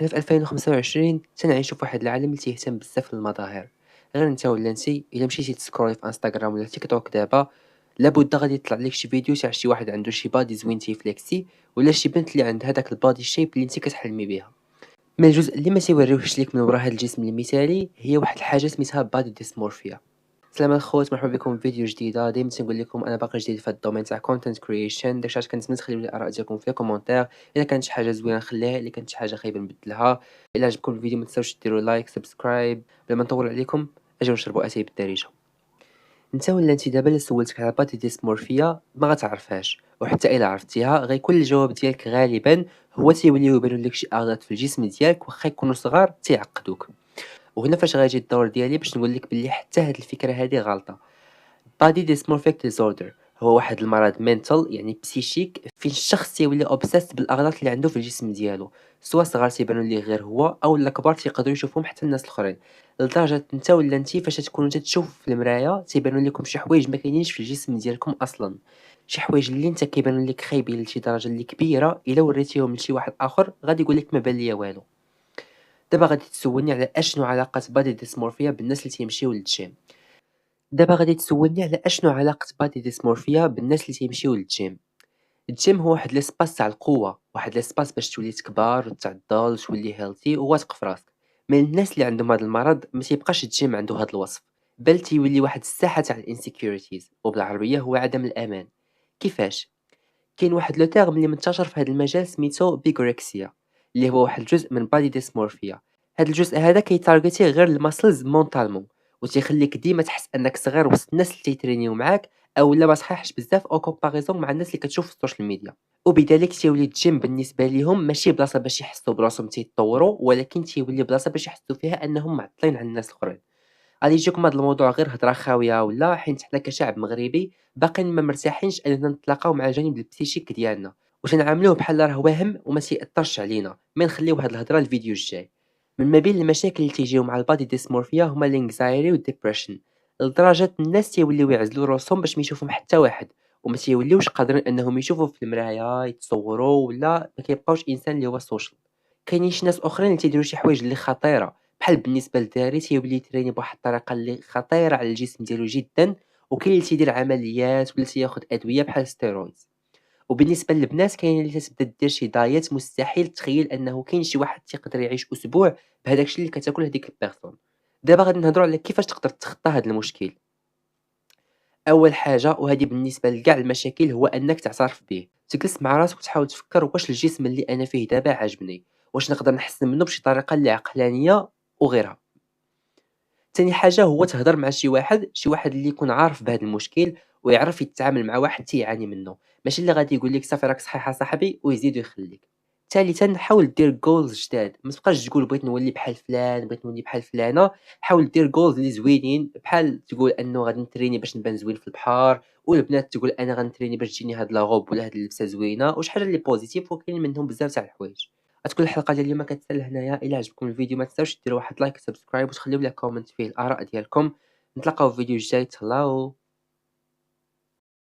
حنا في 2025 تنعيشوا في واحد العالم اللي تيهتم بزاف بالمظاهر. غير انت ولا انتي الا مشيتي تسكرولي في انستغرام ولا تيك توك دابا لابد غادي يطلع لك شي فيديو تاع شي واحد عنده شي بادي زوين تيفليكسي، ولا شي بنت اللي عندها داك البادي شيب اللي انت كتحلمي بها. من الجزء اللي ما تيوريوهش ليك من وراء هذا الجسم المثالي هي واحد الحاجه سميتها بادي ديسمورفيا. السلام الخوت، مرحبا بكم في فيديو جديده. ديما تنقول لكم انا باقي جديد في الدومين تاع كونتنت كرييشن، داكشي علاش كنتمنى تخليو لي الاراء ديالكم في كومونتير. الا كانت شي حاجه زوينه خليها، الا كانت شي حاجه خايبه نبدلها. الا عجبكم الفيديو ما تنساوش ديروا لايك سبسكرايب. بلا ما نطول عليكم اجيو نشربوا اتاي بالدارجه. انت ولا انت دابا اللي سولتك على باتي ديسمورفيا ما غتعرفهاش، وحتى الا عرفتيها غيكون الجواب ديالك غالبا هو تيوليو يبانو لك شي اعراض في الجسم ديالك واخا يكونوا صغار تيعقدوك. وهنا فاش غيجي الدور ديالي باش نقول لك بلي حتى هاد الفكره هذه غلطه. body dysmorphic disorder هو واحد المرض mental يعني بسيشيك فين الشخص تيولي obsessed بالاغلاط اللي عنده في الجسم ديالو، سواء صغار تيبانوا ليه غير هو او لا كبار تيقدروا يشوفوهم حتى الناس الاخرين، لدرجه انت ولا انت فاش تكونوا تشوفوا في المرايه تيبانوا لكم شي حوايج ما كاينينش في الجسم ديالكم اصلا، شي حوايج اللي انت كيبانوا لك خايبين لشي درجه اللي كبيره الا وريتيهم لشي واحد اخر غادي يقول لك ما بان ليا والو. دابا غادي تسولني على اشنو علاقه بادي ديسمورفيا بالناس اللي تيمشيو للجيم. دابا غادي تسولني على اشنو علاقة بادي ديسمورفيا بالناس اللي تيمشيو للجيم. الجيم هو واحد ليسباس تاع القوة، واحد ليسباس باش تولي تكبر وتعضل وتولي هيلثي وواثق في راسك. من الناس اللي عندهم هذا المرض ما تيبقاش الجيم عنده هذا الوصف، بل تيولي واحد الساحة تاع الانسيكوريتيز، وبالعربية هو عدم الأمان. كيفاش؟ كاين واحد لو تيرم اللي منتشر في هذا المجال سميتو بيغوركسيا، اللي هو واحد الجزء من بادي ديسمورفيا. هذا الجزء هذا كيتارغيتي غير الماسلز مونطالمون، وتيخليك ديما تحس انك صغير وسط الناس اللي تيترينيو معاك، او لا ما صحيحش بزاف او كومباريزون مع الناس اللي كتشوف في السوشيال ميديا. وبذلك تيولي الجيم بالنسبه ليهم ماشي بلاصه باش يحسوا براسهم تيتطوروا، ولكن تيولي بلاصه باش يحسوا فيها انهم معطلين عن الناس الاخرين. غادي يجيكم هذا الموضوع غير هضره خاويه ولا، حيت حنا كشعب مغربي باقيين ما مرتاحينش اننا نتلاقاو مع الجانب البسيشيك ديالنا، وتنعاملوه بحال راه واهم وما تيأثرش علينا. ما نخليو هاد الهضره الفيديو الجاي. من ما بين المشاكل اللي تيجيو مع البادي ديسمورفيا هما الانكزايتي والديبريشن، لدرجه الناس تيوليو يعزلوا راسهم باش ما يشوفهم حتى واحد، وما تيوليوش قادرين انهم يشوفوا في المرايه يتصوروا، ولا ما كيبقاوش انسان اللي هو سوشيال. كاينين شي ناس اخرين اللي تيديروا شي حوايج اللي خطيره، بحال بالنسبه للدراري تيولي يتريني بواحد الطريقه اللي خطيره على الجسم ديالو جدا، وكاين اللي تيدير عمليات ولا تياخد ادويه بحال ستيرويدز. وبالنسبه للبنات كاين اللي تتبدا دير شي دايت مستحيل تخيل انه كاين شي واحد تيقدر يعيش اسبوع بهذاك الشيء اللي كتاكل هذيك البيرسون. دابا غادي نهضروا على كيفاش تقدر تتخطى هذا المشكل. اول حاجه وهذه بالنسبه لكاع المشاكل هو انك تعترف به، تجلس مع راسك وتحاول تفكر واش الجسم اللي انا فيه دابا عاجبني، واش نقدر نحسن منه بشي طريقه اللي عقلانيه وغيرها. تاني حاجه هو تهضر مع شي واحد اللي يكون عارف بهذا المشكل ويعرف يتعامل مع واحد تيعاني منه، ماشي اللي غادي يقول لك صافي راك صحيح صاحبي ويزيد ويخليك. ثالثا حاول دير جولز جداد، ما تبقاش تقول بغيت نولي بحال فلان بغيت نولي بحال فلانه. حاول دير جولز اللي زوينين، بحال تقول انه غادي نتريني باش نبان زوين في البحر، والبنات تقول انا غنتريني باش تجيني هاد لاغوب ولا هاد اللبسه زوينه، وش حاجه اللي بوزيتيف وكاين منهم بزاف تاع الحوايج. غتكون الحلقه ديال اليوم كتسال هنايا. الى عجبكم الفيديو ما تنساوش ديروا واحد لايك سبسكرايب وتخليو لي كومنت فيه الاراء ديالكم. نتلاقاو في فيديو جاي. تهلاو.